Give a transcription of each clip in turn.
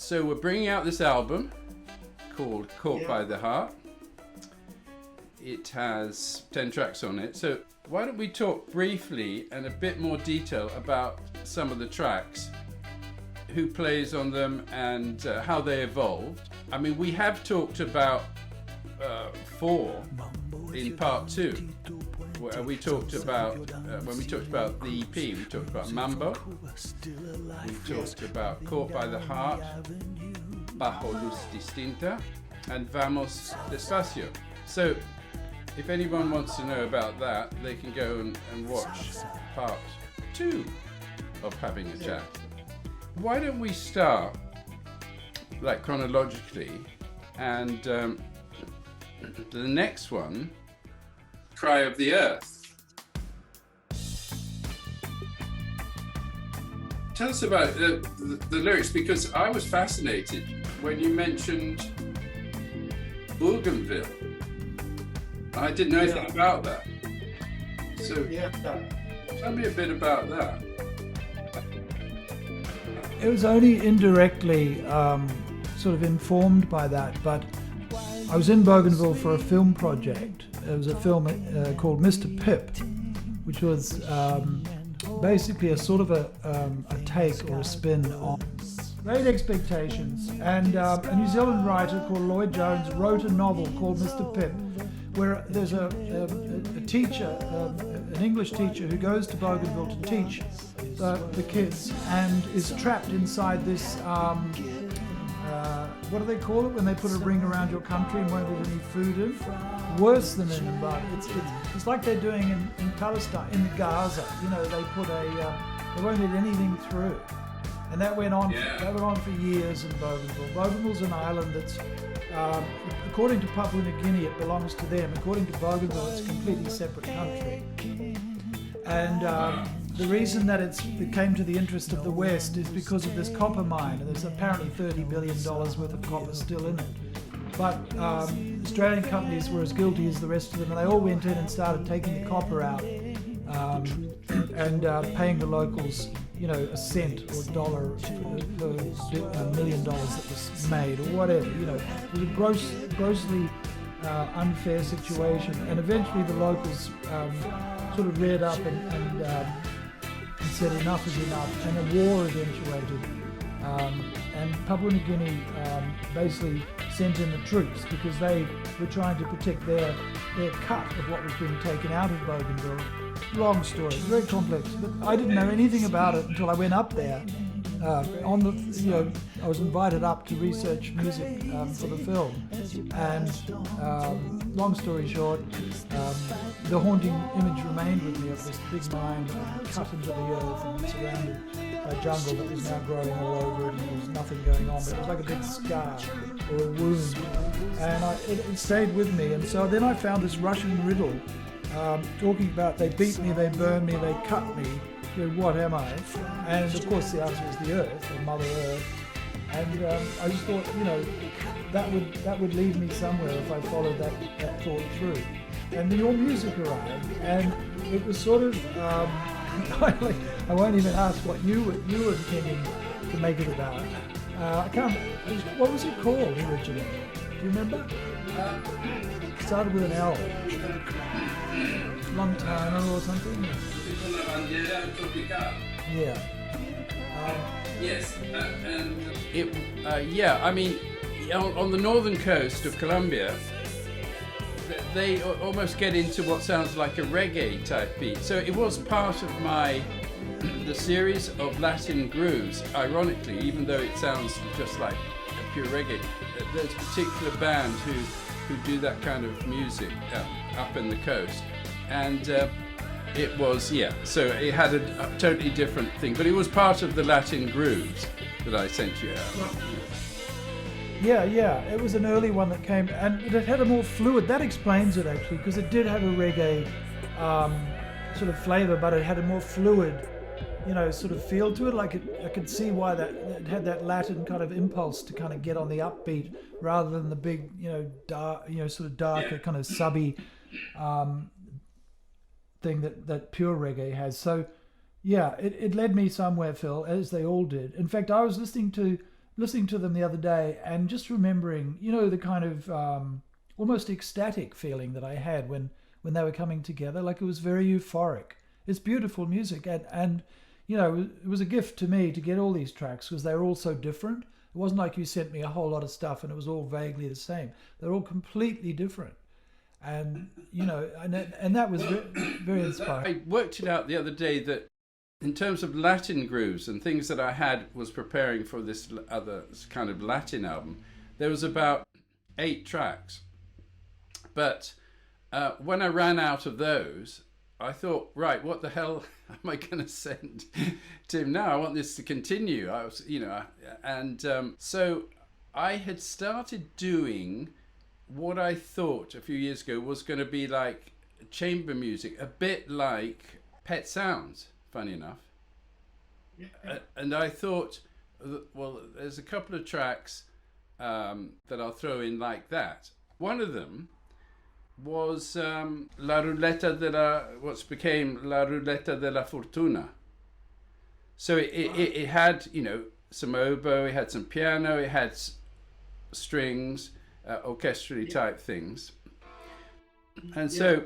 So we're bringing out this album called Caught by the Heart. It has 10 tracks on it. So why don't we talk briefly and a bit more detail about some of the tracks, who plays on them, and how they evolved. I mean, we have talked about 4 in part 2. Where we talked about, when we talked about the EP, we talked about Mambo, we talked about Caught by the Heart, Bajo Luz Distinta, and Vamos Despacio. So if anyone wants to know about that, they can go and watch part 2 of Having a Chat. Why don't we start, like, chronologically, and the next one, Cry of the Earth. Tell us about the lyrics, because I was fascinated when you mentioned Bougainville. I didn't know anything about that. So tell me a bit about that. It was only indirectly sort of informed by that, but I was in Bougainville for a film project. It was a film called Mr. Pip, which was basically a sort of a take or a spin on Great Expectations. And a New Zealand writer called Lloyd Jones wrote a novel called Mr. Pip, where there's a teacher, an English teacher, who goes to Bougainville to teach the kids and is trapped inside this, what do they call it when they put a ring around your country and won't let any food in? Worse than in Zimbabwe. It's like they're doing in Palestine, in Gaza. You know, they put they won't let anything through. And that went on. That went on for years in Bougainville. Bougainville's an island that's, according to Papua New Guinea, it belongs to them. According to Bougainville, it's a completely separate country. And the reason that it came to the interest of the West is because of this copper mine. And there's apparently $30 billion worth of copper still in it. But Australian companies were as guilty as the rest of them, and they all went in and started taking the copper out and paying the locals, you know, a cent or a dollar per $1 million that was made, or whatever. You know, it was a grossly unfair situation, and eventually the locals sort of reared up and said enough is enough, and a war eventuated. And Papua New Guinea basically sent in the troops because they were trying to protect their cut of what was being taken out of Bougainville. Long story, very complex, but I didn't know anything about it until I went up there. I was invited up to research music for the film, and long story short, the haunting image remained with me of this big mine cut into the earth and surrounded by jungle that was now growing all over it, and there was nothing going on, but it was like a big scar or a wound, and it stayed with me. And so then I found this Russian riddle talking about they beat me, they burn me, they cut me. You know, what am I? And of course the answer is the Earth, or Mother Earth. And I just thought, you know, that would lead me somewhere if I followed that thought through. And then your music arrived, and it was sort of I won't even ask what you were intending to make it about. What was it called originally? Do you remember? It started with an L. Montana or something? Yeah. Yes. I mean, on the northern coast of Colombia, they almost get into what sounds like a reggae type beat. So it was part of the series of Latin grooves, ironically, even though it sounds just like a pure reggae. There's a particular band who do that kind of music up in the coast. And it was, so it had a totally different thing, but it was part of the Latin grooves that I sent you out. Yeah, it was an early one that came, and it had a more fluid, that explains it actually, because it did have a reggae sort of flavor, but it had a more fluid, you know, sort of feel to it. Like I could see why it had that Latin kind of impulse to kind of get on the upbeat rather than the big, you know, dark, you know, sort of darker kind of subby thing that pure reggae has. So yeah, it led me somewhere, Phil, as they all did. In fact, I was listening to listening to them the other day and just remembering, you know, the kind of almost ecstatic feeling that I had when they were coming together. Like, it was very euphoric. It's beautiful music, and you know, it was a gift to me to get all these tracks because they were all so different. It wasn't like you sent me a whole lot of stuff and it was all vaguely the same. They're all completely different. And, you know, and that was very inspiring. I worked it out the other day that in terms of Latin grooves and things that I was preparing for this other kind of Latin album, there was about 8 tracks. But when I ran out of those, I thought, right, what the hell am I going to send to him now? I want this to continue. I was, you know, and so I had started doing what I thought a few years ago was going to be like chamber music, a bit like Pet Sounds, funny enough. Yeah. And I thought, well, there's a couple of tracks that I'll throw in like that. One of them was La Ruleta what's became La Ruleta de la Fortuna. So it had, you know, some oboe, it had some piano, it had strings, orchestrally type things. And so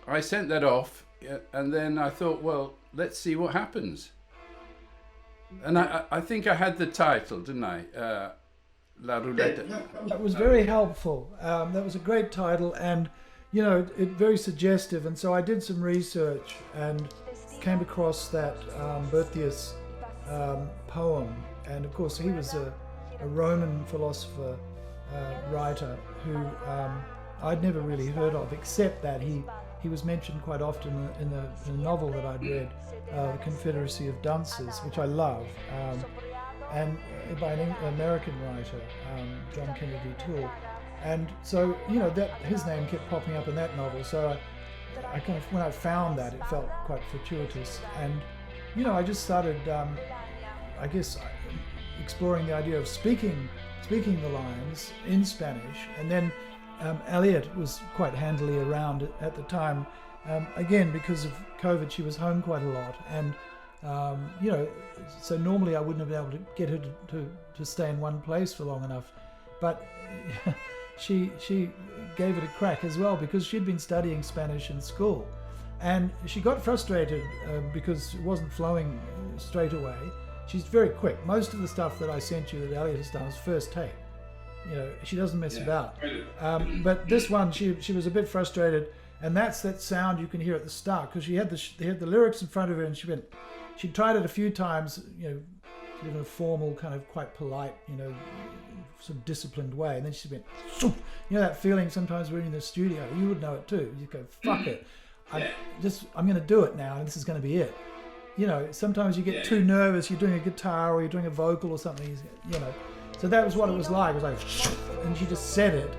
I sent that off, and then I thought, well, let's see what happens. And I think I had the title, didn't I? La Ruleta. That was very helpful. That was a great title, and you know, it very suggestive. And so I did some research and came across that Boethius poem. And of course, he was a Roman philosopher, writer who I'd never really heard of, except that he was mentioned quite often in a novel that I'd read, The Confederacy of Dunces, which I love. And by an American writer, John Kennedy Toole. And so, you know, that his name kept popping up in that novel. So I kind of, when I found that, it felt quite fortuitous. And, you know, I just started, I guess, exploring the idea of speaking the lines in Spanish. And then Elliot was quite handily around at the time. Again, because of COVID, she was home quite a lot. And you know, so normally I wouldn't have been able to get her to stay in one place for long enough, but she gave it a crack as well, because she'd been studying Spanish in school, and she got frustrated because it wasn't flowing straight away. She's very quick. Most of the stuff that I sent you that Elliot has done is first take. You know, she doesn't mess about. But this one, she was a bit frustrated, and that's that sound you can hear at the start, because she had the lyrics in front of her, and she tried it a few times, you know, in a formal, kind of quite polite, you know, sort of disciplined way. And then she went, you know, that feeling sometimes when you're in the studio, you would know it too. You go, fuck it. I'm going to do it now, and this is going to be it. You know, sometimes you get too nervous, you're doing a guitar or you're doing a vocal or something, you know. So that was what it was like. It was like, and she just said it.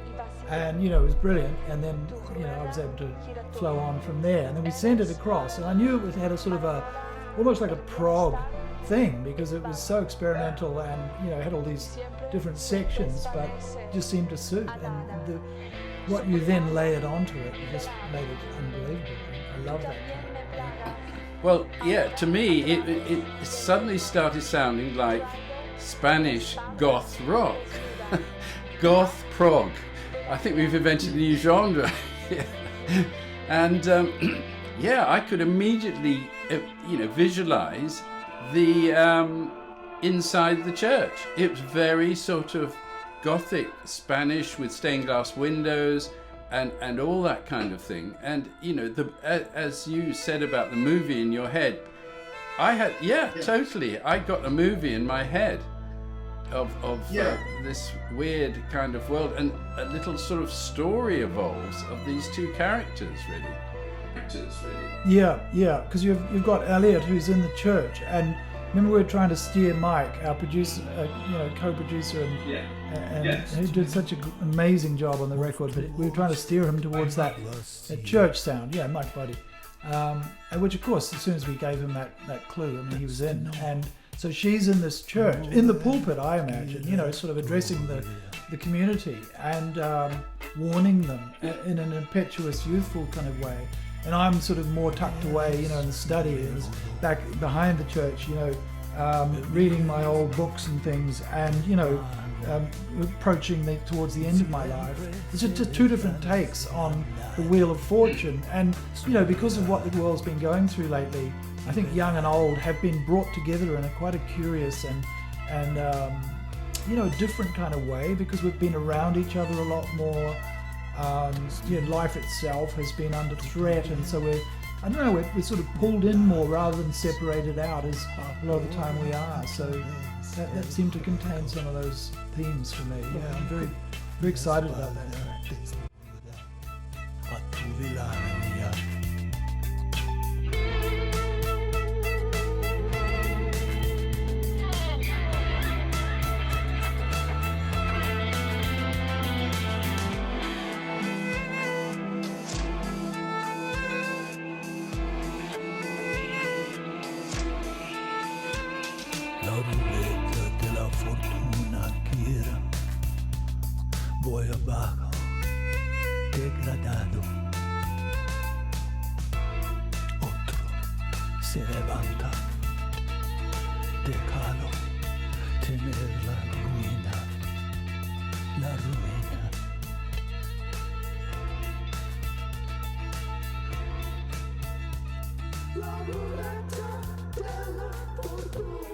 And, you know, it was brilliant. And then, you know, I was able to flow on from there. And then we sent it across. And I knew it had a sort of almost like a prog thing, because it was so experimental and, you know, had all these different sections, but just seemed to suit. And what you then layered onto it just made it unbelievable. I love that kind of. Well, yeah, to me, it suddenly started sounding like Spanish goth rock. Goth prog. I think we've invented a new genre. And yeah, I could immediately, you know, visualize the inside the church. It was very sort of Gothic Spanish with stained glass windows and all that kind of thing. And, you know, as you said about the movie in your head, I had, totally. I got a movie in my head of this weird kind of world, and a little sort of story evolves of these two characters, really. Yeah, because you've got Elliot, who's in the church, and remember we were trying to steer Mike, our producer, you know, co-producer, and who did such an amazing job on the record, but we were trying to steer him towards that church sound. Yeah, Mike Buddy, and which of course, as soon as we gave him that clue, I mean, he was in. And so she's in this church, in the pulpit, I imagine, you know, sort of addressing the community and warning them in an impetuous, youthful kind of way. And I'm sort of more tucked away, you know, in the study, back behind the church, you know, reading my old books and things, and approaching towards the end of my life. It's just two different takes on the Wheel of Fortune, and because of what the world's been going through lately, I think young and old have been brought together in quite a curious and a different kind of way, because we've been around each other a lot more. Life itself has been under threat, and so we're sort of pulled in more rather than separated out, as a lot of the time we are. So that seemed to contain some of those themes for me. Yeah, I'm very, very excited about that track. La ruleta de la fortuna gira, voy abajo, degradado. Otro se levanta, déjalo tener la ruina, la ruina. La ruleta de la fortuna.